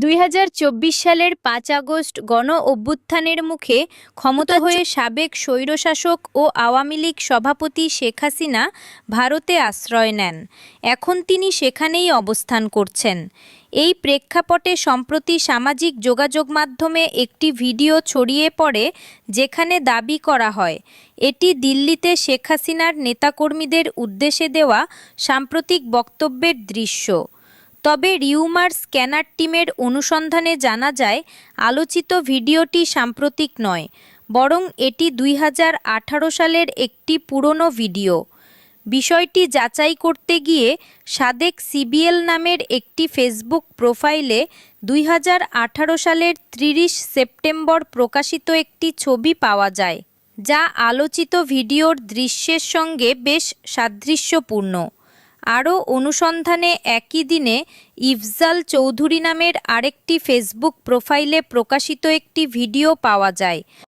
2024 সালের 5 আগস্ট গণ অভ্যুত্থানের মুখে ক্ষমতা হয়ে সাবেক স্বৈরশাসক ও আওয়ামী লীগ সভাপতি শেখ হাসিনা ভারতে আশ্রয় নেন। এখন তিনি সেখানেই অবস্থান করছেন। এই প্রেক্ষাপটে সম্প্রতি সামাজিক যোগাযোগ মাধ্যমে একটি ভিডিও ছড়িয়ে পড়ে, যেখানে দাবি করা হয় এটি দিল্লিতে শেখ হাসিনার নেতাকর্মীদের উদ্দেশ্যে দেওয়া সাম্প্রতিক বক্তব্যের দৃশ্য। তবে রিউমার স্ক্যানার টিমের অনুসন্ধানে জানা যায়, আলোচিত ভিডিওটি সাম্প্রতিক নয়, বরং এটি 2018 সালের একটি পুরনো ভিডিও। বিষয়টি যাচাই করতে গিয়ে সাদেক সিবিএল নামের একটি ফেসবুক প্রোফাইলে 2018 সালের 30 সেপ্টেম্বর প্রকাশিত একটি ছবি পাওয়া যায়, যা আলোচিত ভিডিওর দৃশ্যের সঙ্গে বেশ সাদৃশ্যপূর্ণ। আরও অনুসন্ধানে একই দিনে ইফজাল চৌধুরী নামের আরেকটি ফেসবুক প্রোফাইলে প্রকাশিত একটি ভিডিও পাওয়া যায়।